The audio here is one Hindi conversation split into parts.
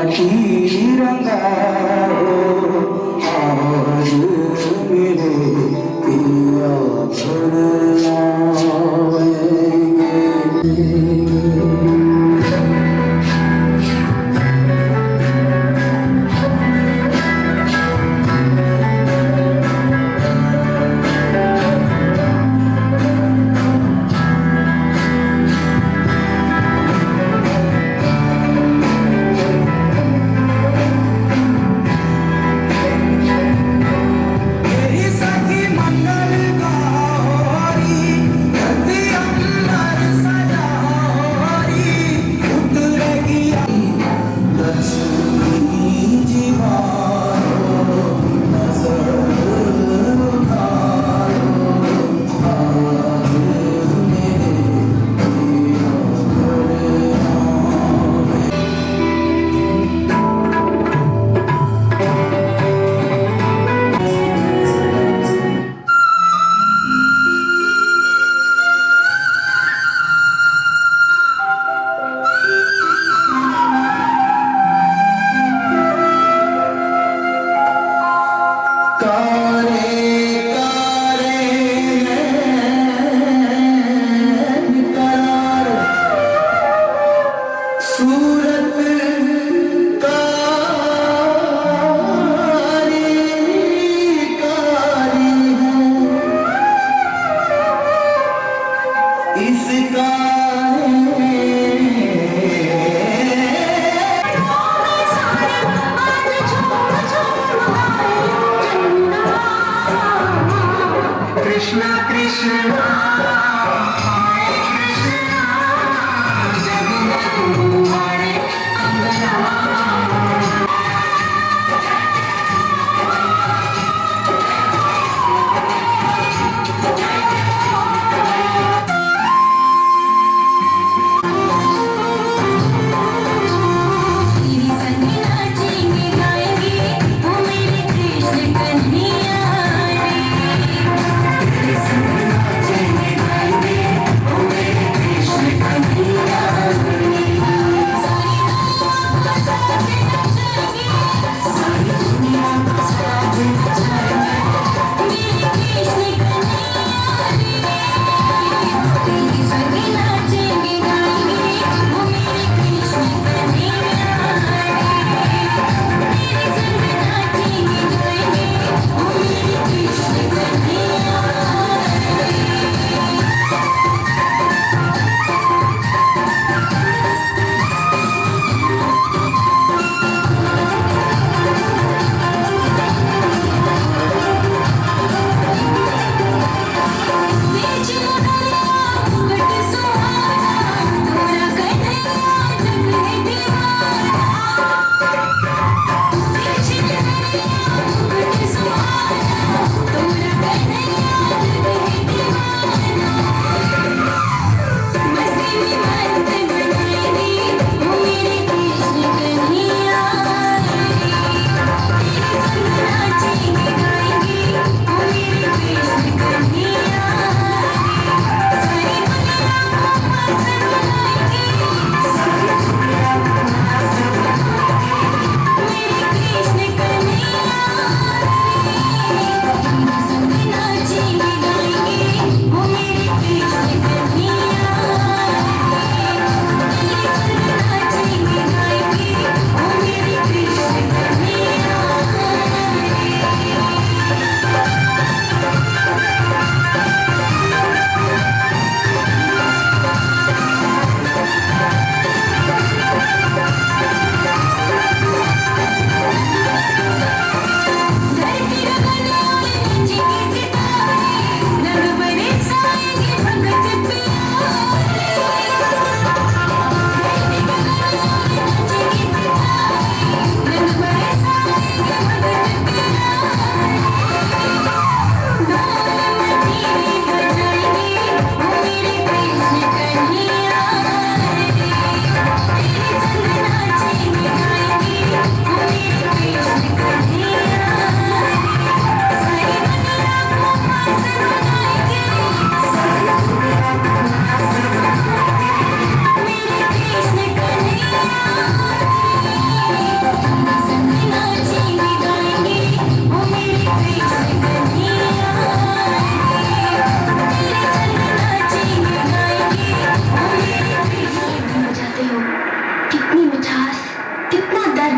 तिरंगा हो आज मेरे पिया घर आएंगे।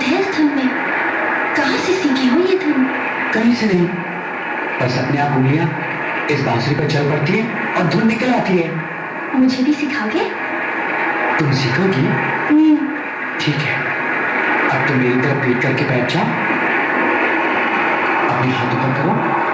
है इस धुन में? कहाँ से सीखी हो ये धुन? कहीं से नहीं, बस अपने आप उंगलियां इस बांसुरी पर चल पड़ती है और धुन निकल आती है। मुझे भी सिखाओगे? तुम सीखोगी? ठीक है, अब तुम मेरी तरफ पीठ करके बैठ जाओ, अपने हाथ ऊपर करो।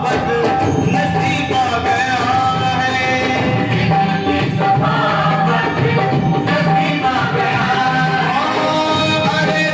सखावत नसीब आ गया है। ये सखावत नसीब आ गया है। अरे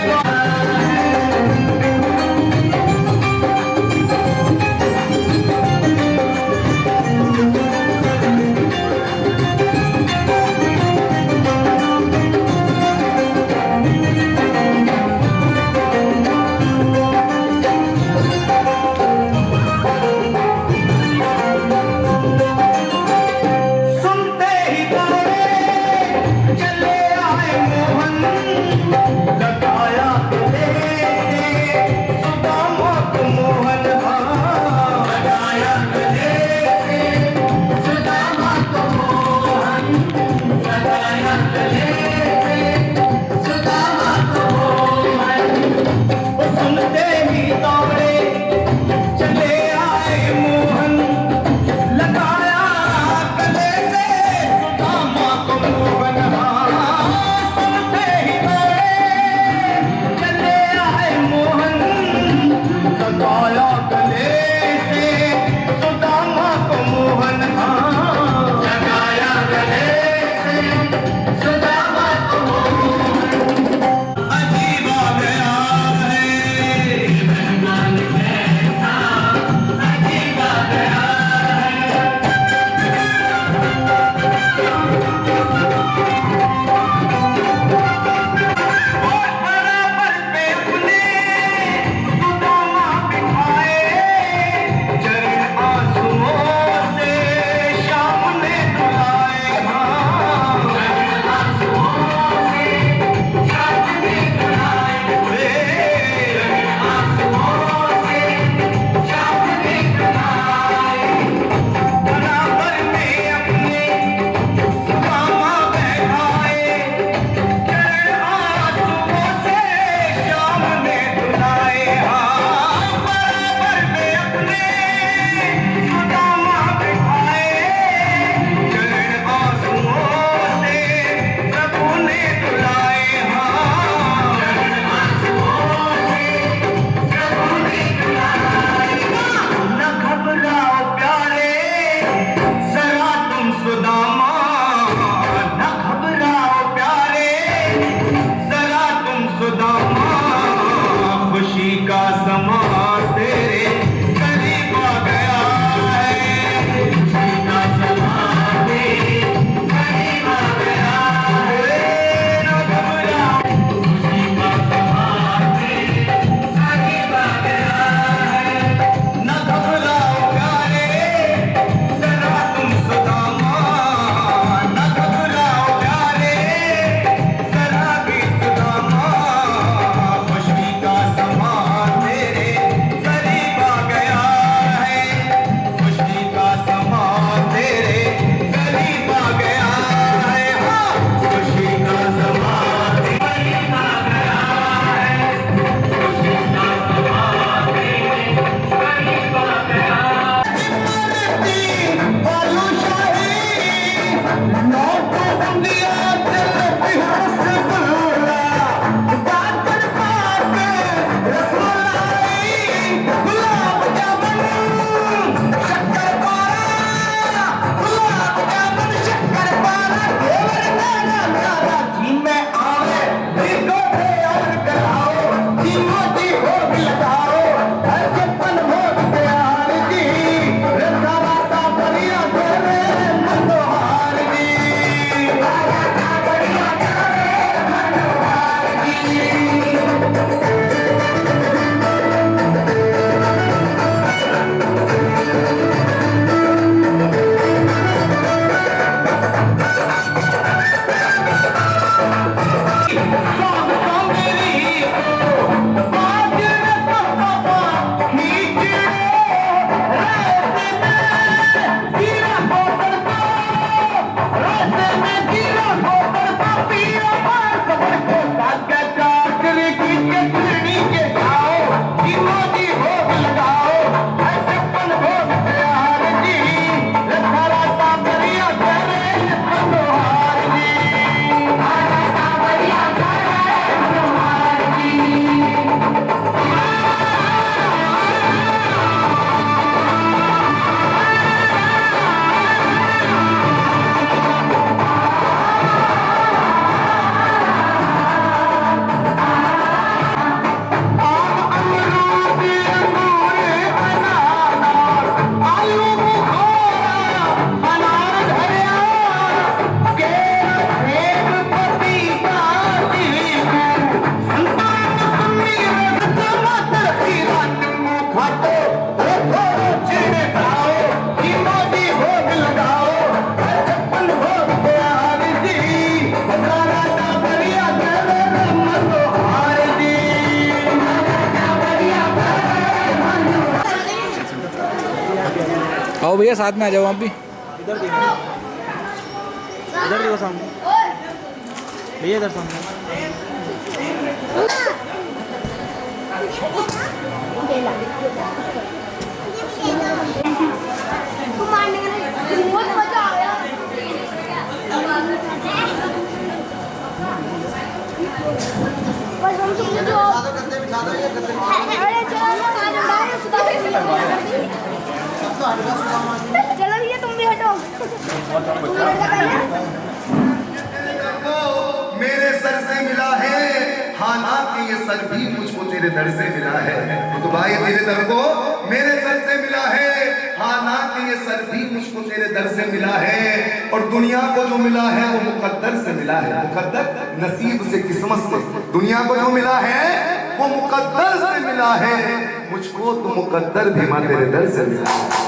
आओ भैया साथ में आ जाओ आप भी। इधर देखो सामने भैया, इधर सामने। बहुत मजा आया। बस हम समझो जो अरे चलो ये तुम भी हटो। मेरे सर से मिला है, हालांकि ये सर भी मुझको तेरे दर से मिला है। तो भाई तेरे दर को मेरे सर से मिला है, हालांकि ये सर भी मुझको तेरे दर से मिला है। और दुनिया को जो मिला है वो मुकद्दर से मिला है, मुकद्दर नसीब से, किस्मत से। दुनिया को जो मिला है वो मुकद्दर से मिला है, मुझको तो मुकद्दर भी मां तेरे दर से मिला है।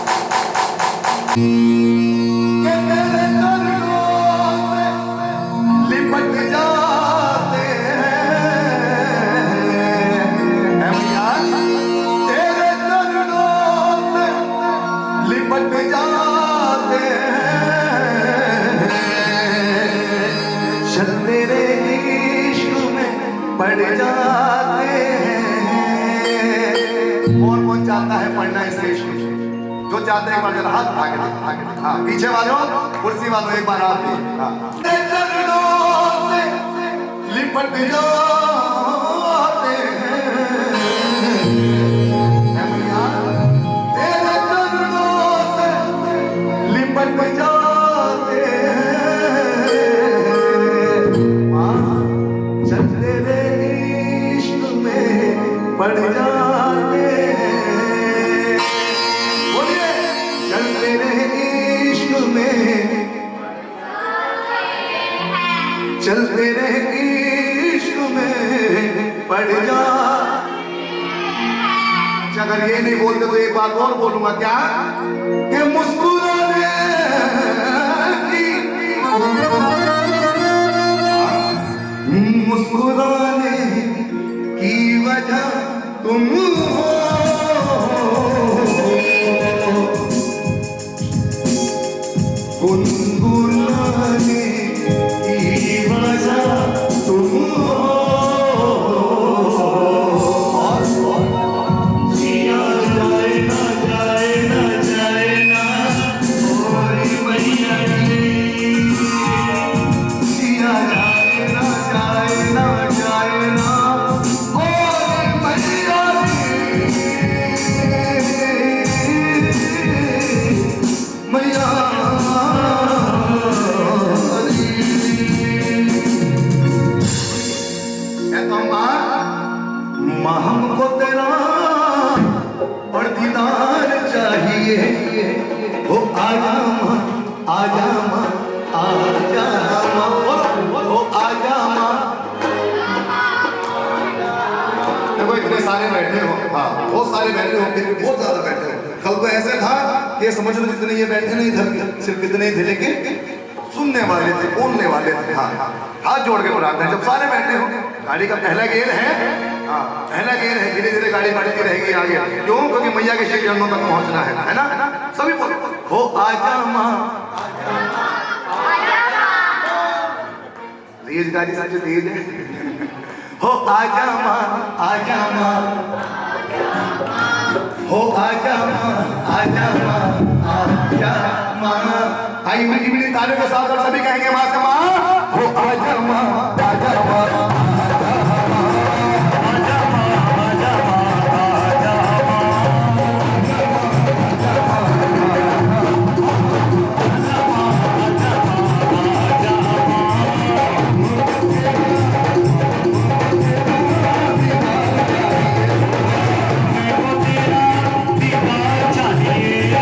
लिपट जाते हैं तेरे चरणों से, लिपट जाते हैं, चल तेरे इश्क में पड़ जाते हैं। कौन कौन चाहता है पढ़ना इस इश्क में? जो चाहते हैं एक बार जरा हाथ उठा के देखो। हाँ, पीछे वालों, कुर्सी वालों, एक बार आप भी। हाँ, चरणों से लिपट जाते हैं, तेरे चरणों से लिपट जाते हैं। चल तेरे इश्क में पड़ जाते हैं। बोलिए, चल तेरे इश्क में, चल तेरे इश्क में पड़ जा। अगर ये नहीं बोलते तो एक बात और बोलूंगा, क्या कि मुस्कुराने की वजह तुम हो, गुनगुनाने की वजह तुम हो। जिया जाए ना जाए ना जाए ना ओरी मैया जी, जिया जाए ना जाए ना जाए ना ओरी मैया जी, मैया हमको तेरा और दीदार चाहिए। हो आजा माँ, आजा माँ, आजा माँ, हो आजा माँ। देखो इतने सारे बैठे हो, हाँ बहुत सारे बैठे हो, फिर भी बहुत ज्यादा बैठे हो। कल तो ऐसे था कि समझ लो जितने ये बैठे नहीं इधर सिर्फ इतने ही थे, लेकिन सुनने वाले थे, बोलने वाले थे। हाँ, हाथ जोड़ के बुलाते हैं जब सारे बैठे हो। गाड़ी का पहला गेयर है, हाँ पहला गेयर है, धीरे धीरे गाड़ी बढ़ती रहेगी आगे। क्यों? क्योंकि मैया के श्री चरणों तक पहुंचना है ना? सभी बोलो, हो आजा माँ, तेज गाड़ी सबसे तेज है। हो आजा माँ, आजा माँ, हो आजा माँ, आजा माँ, आजा माँ। आई मीठी मीठी तालियों के साथ और सभी कहेंगे माँ से, माँ हो आजा माँ, आजा माँ, चाहिए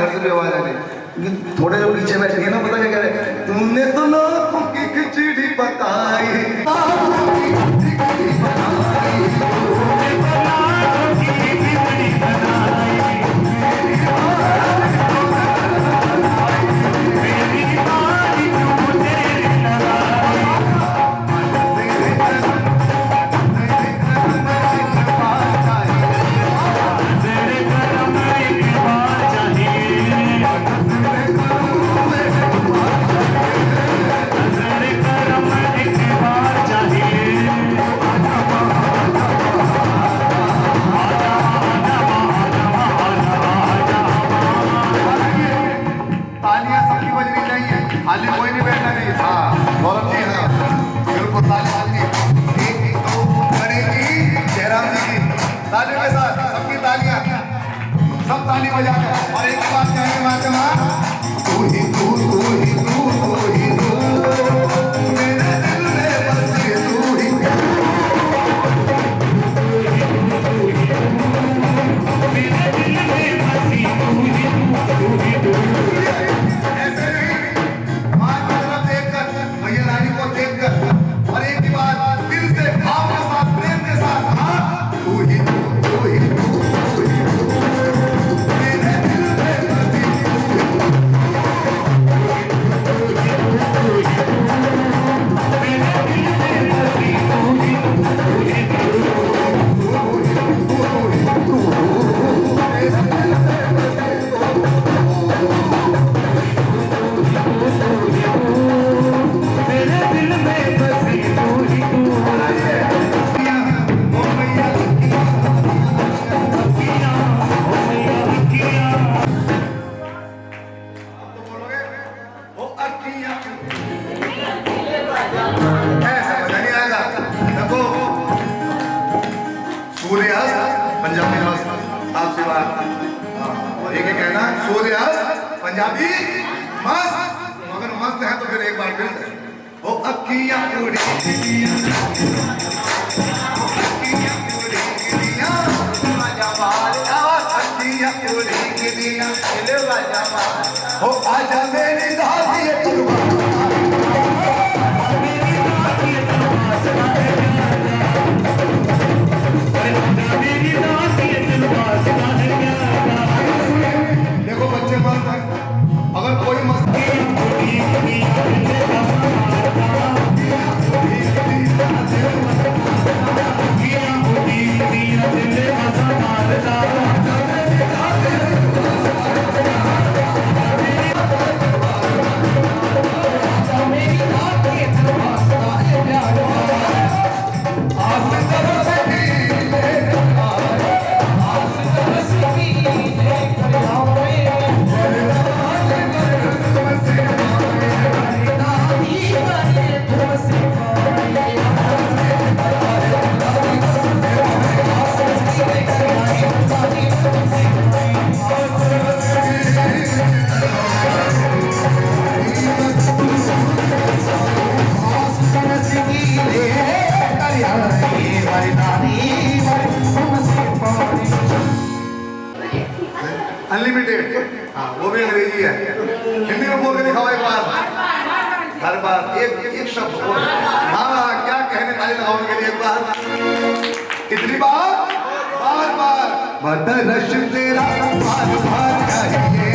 घर से भी आवाज आ रही है। थोड़े जो पीछे बैठे हैं ना, पता क्या कह रहे हैं? तुमने तो लोगों की खिचड़ी पकाई, तालियां सबकी बजनी चाहिए, खाली कोई नहीं बैठना चाहिए। हाँ गौरव जी, हाँ बिल्कुल तालियां की 1 2 करेगी जयराम जी की तालियों के साथ सबकी तालियां, सब ताली बजाकर। और एक बात कहने माध्यमा, तू ही तू तू ही तू तू ही तू मेरे दिल में बसी तू ही ऐसे नहीं, माँ की तरफ देखकर, मैया रानी को देखकर, और एक ही बात दिल से भाव के साथ प्रेम के साथ, हाँ तू ही तू तू ही तू तू ही तू मेरे दिल में बसी पंजाबी आपसे बात, और एक कहना सूर्यास्त पंजाबी मस्त, अगर मस्त है तो फिर एक बार फिर ओ अक्कियां उड़ी गिलियां, अक्कियां उड़ी गिलियां जमाल आवाज, अक्कियां उड़ी गिलियां जमाल, ओ आजा मेरी दादी देखो बच्चे मस्त हैं, अगर कोई मस्त अनलिमिटेड, हाँ वो भी अंग्रेजी है। हिंदी में बोल के दिखाओ एक बार, हर बार एक शब्द बोल। हाँ क्या कहने ताली लगाओ के लिए एक बार, कितनी बार? बार बार बदरश तेरा बार बार चाहिए,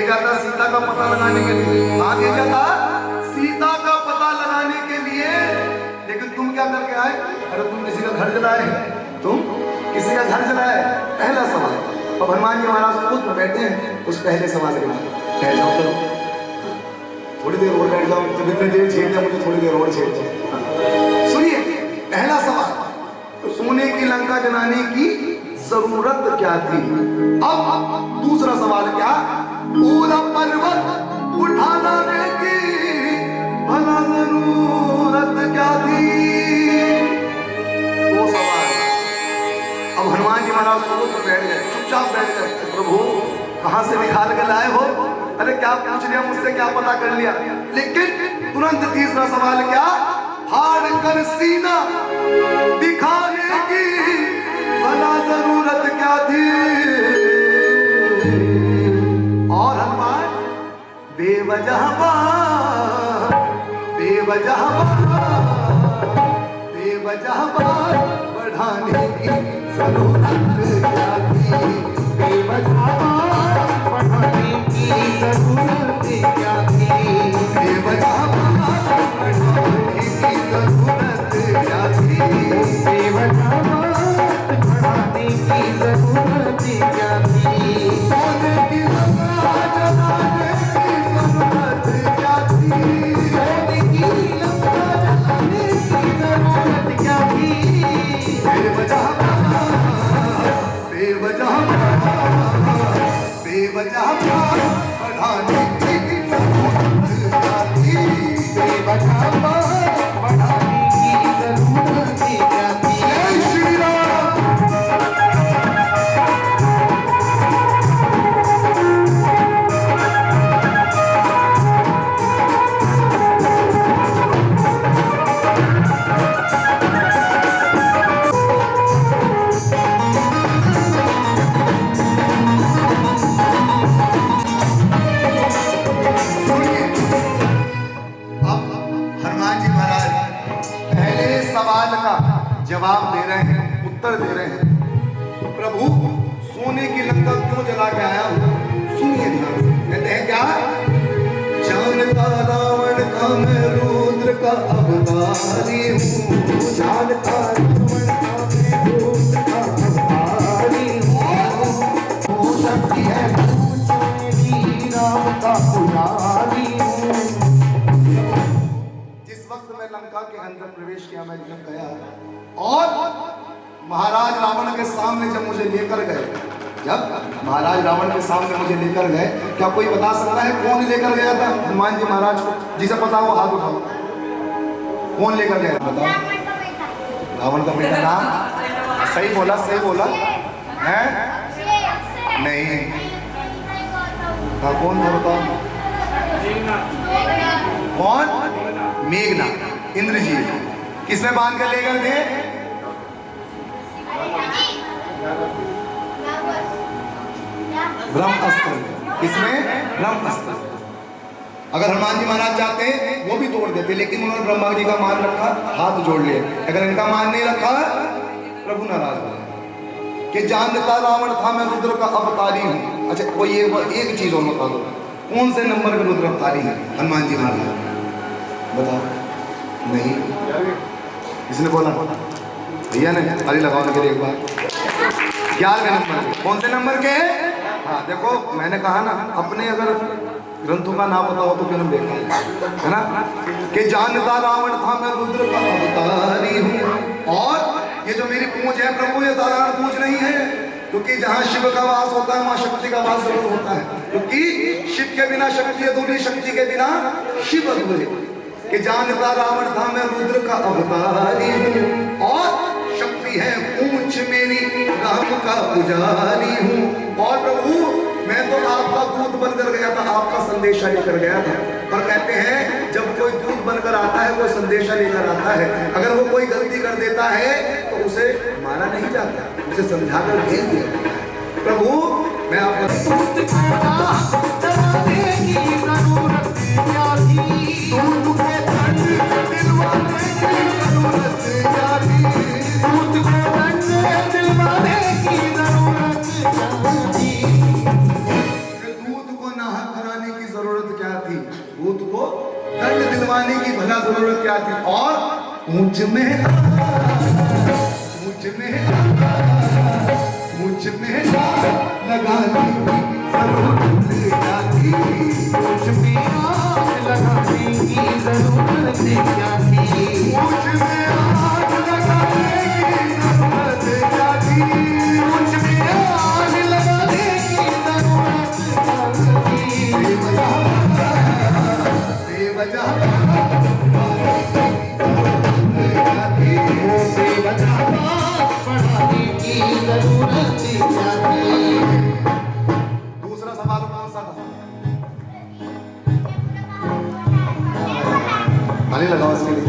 भेजा था सीता का पता लगाने के लिए। कहाँ भेजा था? सीता का पता लगाने के लिए। लेकिन तुम क्या करके आए? अरे तुम किसी का घर जलाए, तुम किसी का घर जलाए। पहला सवाल। अब हनुमान जी महाराज खुद में बैठे हैं, उस पहले सवाल के बाद बैठ जाओ, करो थोड़ी देर और बैठ जाओ। जब इतनी देर छेड़ दिया मुझे, थोड़ी देर और छेड़ दो। सुनिए, पहला सवाल, सोने की लंका जलाने की जरूरत क्या थी? अब दूसरा सवाल क्या? पूरा पर्वत उठाना की भला जरूरत क्या थी? दो सवाल। अब हनुमान जी महाराज सोच बैठ गए, चुपचाप बैठ गए। प्रभु कहां से निकाल के लाए हो? अरे क्या पूछ लिया मुझसे, क्या पता कर लिया? लेकिन तुरंत तीसरा सवाल क्या? फाड़ कर सीना दिखाने की भला जरूरत क्या थी? और हनुमान बेवजह बढ़ाने की जरूरत क्या थी? बेवजह बढ़ाने की जरूरत क्या थी? बेवजह बढ़ाने की जरूरत क्या थी? बेवजह बढ़ाने की जरूरत क्या थी? सोने की लंका जलाने की जरूरत क्या थी? सोने की लंका जलाने की जरूरत क्या थी? बेवजह बढ़ाने की जरूरत क्या थी? बेवजह बढ़ाने की जरूरत क्या थी? जय श्री राम। जवाब दे रहे हैं, उत्तर दे रहे हैं। प्रभु सोने की लंका क्यों जला के आया हूं? सुनिए ध्यान से। कहते हैं क्या? जानता रावण का मैं रुद्र का अवतारी हूँ। जानता रावण का मैं रुद्र का अवतारी हूँ। शक्ति है पूछ मेरी राम का पुजारी हूँ। जिस वक्त मैं लंका के अंदर प्रवेश किया, मैं जब गया और महाराज रावण के सामने जब मुझे लेकर गए, जब महाराज रावण के सामने मुझे लेकर गए, क्या कोई बता सकता है कौन लेकर गया था हनुमान जी महाराज को? जिसे पता हो हाथ उठाओ। कौन लेकर गया? बताओ। रावण का बेटा नाम? सही बोला, सही बोला है? नहीं। कौन था बताओ? कौन? मेघनाथ, इंद्रजीत। किसने बांध कर लेकर थे? ब्रह्मास्त्र। किसमें? ब्रह्मास्त्र। अगर हनुमान जी महाराज चाहते वो भी तोड़ देते, लेकिन उन्होंने ब्रह्मा जी का मान रखा, हाथ जोड़ लिए। अगर इनका मान नहीं रखा, प्रभु नाराज हुए कि जानता रावण था मैं रुद्र का अवतारी हूँ। अच्छा वो ये एक चीज और बता दो, कौन से नंबर के रुद्र अवतारी है हनुमान जी महाराज? बताओ। नहीं, किसने बोला? भैया ने अरे लगाओ के एक बार। 11वें नंबर के। कौन से नंबर के? हाँ देखो, मैंने कहा ना, अपने अगर ग्रंथों का नाम पता हो तो फिर हम देखा है ना कि जानता रावण था मैं रुद्र का अवतारी हूँ। और ये जो मेरी पूंछ है प्रभु, ये साधारण पूंछ नहीं है, क्योंकि जहाँ शिव का वास होता है वहाँ शक्ति का वास जरूर होता है, क्योंकि शिव के बिना शक्ति अधूरी, शक्ति के बिना शिव अधूरे। कि जानता रावण था मैं रुद्र का अवतारी हूँ और शक्ति है पूंछ मेरी राम का पुजारी हूँ। और प्रभु मैं तो आपका दूत बनकर गया था, आपका संदेशा लेकर गया था। और कहते हैं जब कोई दूत बनकर आता है, कोई संदेशा लेकर आता है, अगर वो कोई गलती कर देता है तो उसे मारा नहीं जाता, उसे समझाकर भेज दिया जाता है। प्रभु मैं आपका दूध को नाहक दंड दिलवाने की भला जरूरत क्या थी? और मुझ में लगाने की जरूरत क्या थी? मुझ में आग लगाने की जरूरत क्या थी? मुझ में आग लगाने की जरूरत क्या थी? मुझ में आग लगाने की जरूरत क्या थी? बेवजह बढ़ाने की जरूरत क्या थी? दूसरा सवाल कौन सा था? ताली लगाओ इसके लिए।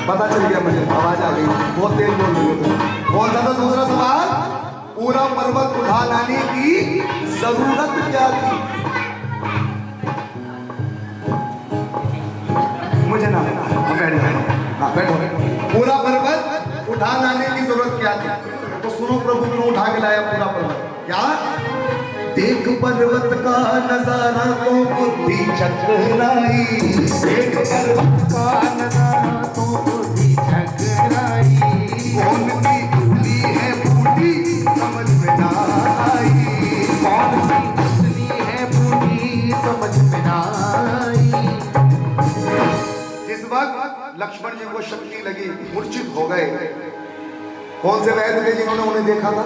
पता चल गया मुझे, आवाज आ गई, बहुत तेज बोल रही हो तुम। कौन सा था दूसरा सवाल? पूरा पर्वत उठा लाने की जरूरत क्या थी? मुझे ना बैठो। पूरा पर्वत उठा लाने की जरूरत क्या थी? तो सुनो, प्रभु क्यों उठा के लाया पूरा पर्वत? क्या? देख पर्वत का नजारा तो बुद्धि चकराई। देख पर्वत का नजारा तो बुद्धि चकराई। कौन सी असली है बूढ़ी समझ में ना आई। कौन सी असली है बूढ़ी समझ में ना आई। जिस वक्त लक्ष्मण जी को शक्ति लगी, मूर्छित हो गए, कौन से वैद्य थे जिन्होंने उन्हें देखा था?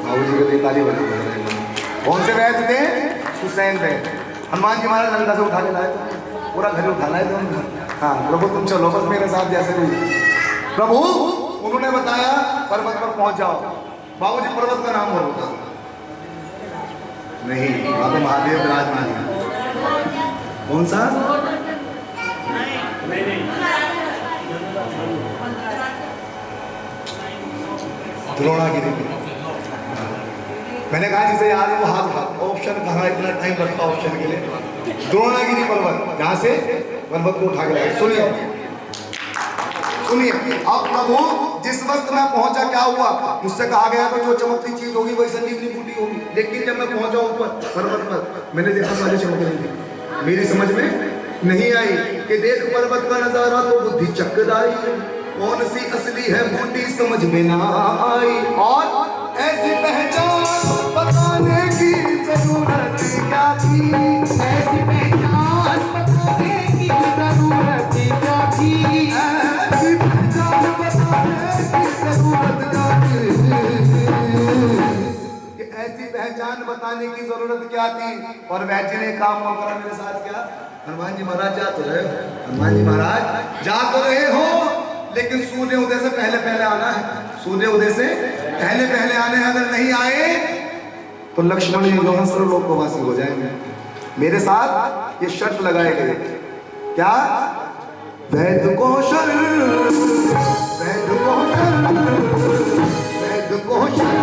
बाबूजी के लिए ताली बजा रहे हैं। कौन से वैद्य थे? सुसैन वैद्य। हनुमान जी महाराज लंका से उठा के लाए थे, पूरा घर उठा लाए थे उनका। हाँ प्रभु तुम चलो बस मेरे साथ जैसे भी। प्रभु उन्होंने बताया पर्वत पर पहुंच जाओ। बाबूजी पर्वत का नाम बोलो था? नहीं, वहां तो महादेव विराजमान है। कौन सा? द्रोणागिरी। मैंने कहा जिसे याद है वो हाथ उठा। ऑप्शन कहाँ, इतना टाइम लगता ऑप्शन के लिए? द्रोणागिरी पर्वत, जहां से पर्वत को उठा के लाए। सुनिए अब प्रभु जिस वक्त मैं पहुंचा क्या हुआ? मुझसे कहा गया तो जो चमकती चीज होगी वही संजीवनी बूटी होगी। लेकिन जब मैं पहुंचा ऊपर पर्वत पर, मैंने देखा सारे चमक रहे थे। मेरी समझ में नहीं आई कि देख पर्वत का नजारा तो बुद्धि चकराई। कौन सी असली है बूटी समझ में ना आई। और ऐसी पहचान बताने की जरूरत क्या थी? ऐसी पहचान बताने की जरूरत क्या थी? ऐसी पहचान बताने की जरूरत क्या थी? कि ऐसी पहचान बताने की जरूरत क्या थी? और वैद्य ने काम करा मेरे साथ क्या? हनुमान जी महाराज जा तो रहे हो, हनुमान जी महाराज जा तो रहे हो, लेकिन सूर्य उदय से पहले पहले आना है। सूर्य उदय से पहले पहले आने हैं। अगर नहीं आए तो लक्ष्मण जी जो है सर्वलोकवासी हो जाएंगे। मेरे साथ ये शर्त लगाए गए। क्या? वैद्य कौशल, वैद्य कौशल, वैद्य कौशल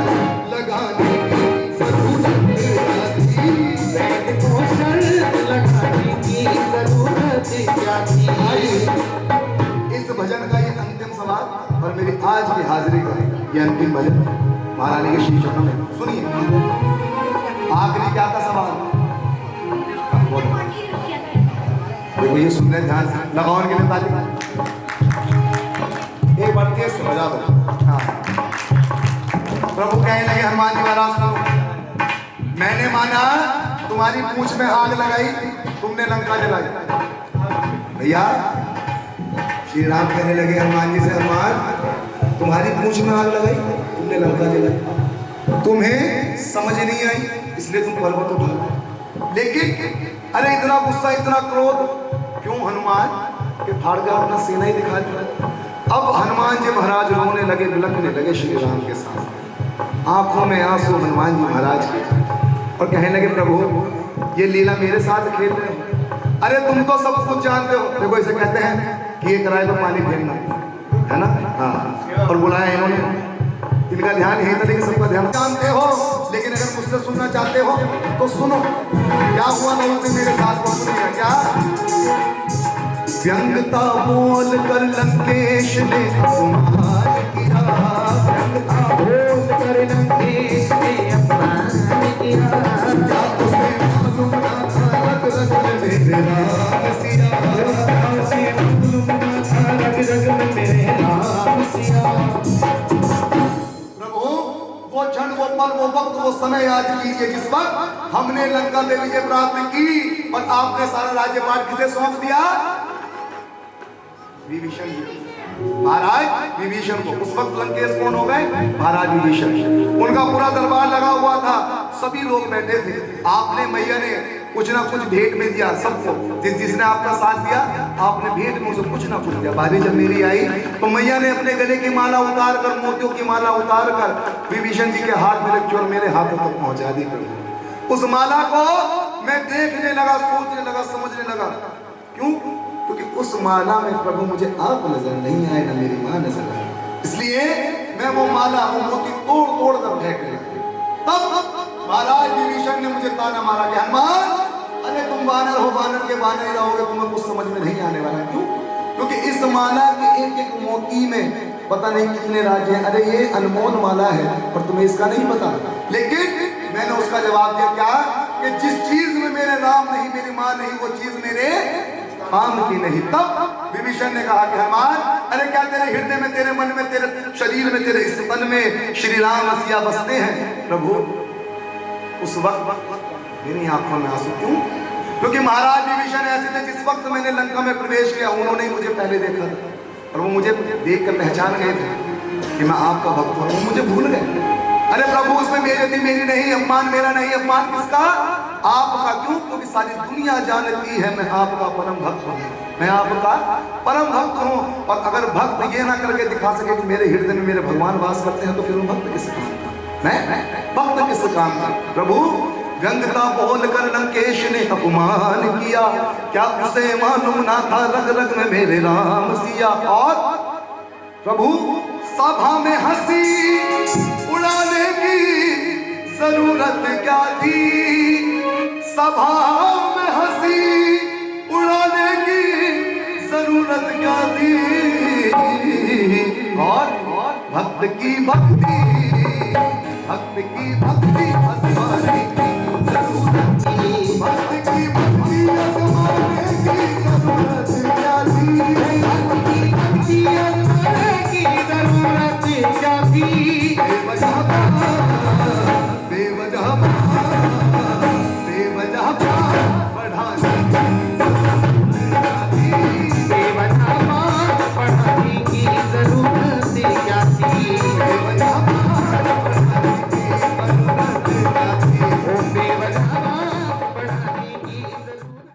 लगाने की जरूरत क्या थी? वैद्य कौशल लगाने की जरूरत क्या थी? इस भजन का ये अंतिम सवाल और मेरी आज की हाजिरी का ये अंतिम भजन महारानी के श्री चरणों में। सुनिए आखिरी क्या था सवाल? देखो ये सुनने ध्यान से, लगाओ के लिए ताली। एक बार तेज से बजा दो। हाँ प्रभु कहने लगे हनुमान जी महाराज सुनो, मैंने माना तुम्हारी पूंछ में आग लगाई, तुमने लंका जलाई। भैया श्री राम कहने लगे हनुमान जी से, हनुमान तुम्हारी पूंछ में आग लगाई, तुमने लंका जलाई। तुम्हें समझ नहीं आई इसलिए तुम पर्वत उठा। लेकिन अरे इतना गुस्सा इतना क्रोध क्यों हनुमान कि फाड़ कर अपना सेना ही दिखा दिया। अब हनुमान जी महाराज रोने लगे, बिलखने लगे श्री राम के साथ, आंखों में आंसू हनुमान जी महाराज के, और कहने लगे प्रभु ये लीला मेरे साथ खेल रहे हो। अरे तुम तो सब कुछ जानते हो। देखो इसे कहते हैं कि ये कराए तो पानी फेरना है ना। हाँ और बुलाया इन्होंने, इनका ध्यान यही था, लेकिन सबका ध्यान जानते हो। लेकिन अगर मुझसे सुनना चाहते हो तो सुनो क्या हुआ था उस दिन मेरे साथ। कौन सुनिएगा क्या? व्यंगता बोल कर लंकेश ने अपमान किया, व्यंगता बोल कर लंकेश ने अपमान किया। क्या उसे मालूम ना था रग रग वो समय याद कीजिए जिस वक्त हमने लंका में विजय प्राप्त की और आपने सारा राज्यपाट किसे सौंप दिया? विभीषण जी। महाराज विभीषण को। उस वक्त लंकेश कौन हो गए? महाराज विभीषण। उनका पूरा दरबार लगा हुआ था, सभी लोग बैठे थे। आपने मैया ने कुछ ना कुछ भेंट में दिया सबको, जिसने आपका साथ दिया आपने भेंट में उसे कुछ ना कुछ दिया। बारी जब मेरी आई तो मैया ने अपने गले की माला उतार कर, मोतियों की माला उतार कर विभीषण जी के हाथ में रखी और मेरे हाथों तक पहुंचा दी। उस माला को मैं देखने लगा, सोचने लगा, समझने लगा। क्यों? क्योंकि उस माला में प्रभु मुझे आप नजर नहीं आए, ना मेरी माँ नजर आए, इसलिए मैं वो माला, वो मोती तोड़ तोड़ कर फेंकने लगा। तब महाराज विभीषण ने मुझे ताना मारा कि हनुमान, अरे तुम वानर हो, वानर के वानर ही रहोगे, तुम्हें कुछ समझ में नहीं आने वाला। क्यों? क्योंकि इस माला के एक एक मोती में पता नहीं कितने राज्य हैं। अरे ये अनमोल माला है और तुम्हें इसका नहीं पता। लेकिन मैंने उसका जवाब दिया क्या कि जिस चीज में मेरे राम नहीं, मेरी माँ नहीं, वो चीज मेरे काम की नहीं। तब विभीषण ने कहा कि हनुमान, अरे क्या तेरे हृदय में, तेरे मन में, तेरे शरीर में, तेरे इस तन में श्री राम सिया बसते हैं? प्रभु उस वक्त मेरी आंखों में आंसू। क्यों? क्योंकि महाराज विभीषण ऐसे थे, जिस वक्त मैंने लंका में प्रवेश किया उन्होंने मुझे पहले देखा था और वो मुझे देख कर पहचान गए थे कि मैं आपका भक्त हूं, मुझे भूल गए। अरे प्रभु उसमें बेइज्जती मेरी नहीं, अपमान मेरा नहीं, अपमान किसका? आपका। क्यों? क्योंकि सारी दुनिया जानती है मैं आपका परम भक्त हूँ, मैं आपका परम भक्त हूँ। और अगर भक्त ये ना करके दिखा सके कि मेरे हृदय में मेरे भगवान वास करते हैं तो फिर वो भक्त किस काम का? मैं भक्त किस काम का? प्रभु व्यंगता बोलकर लंकेश ने अपमान किया, क्या उसे मालूम ना था रग रग में मेरे राम सिया। और प्रभु सभा में हंसी उड़ाने की जरूरत क्या थी? सभा में हंसी उड़ाने की जरूरत क्या थी? और भक्त की भक्ति, भक्त की भक्ति आसमानी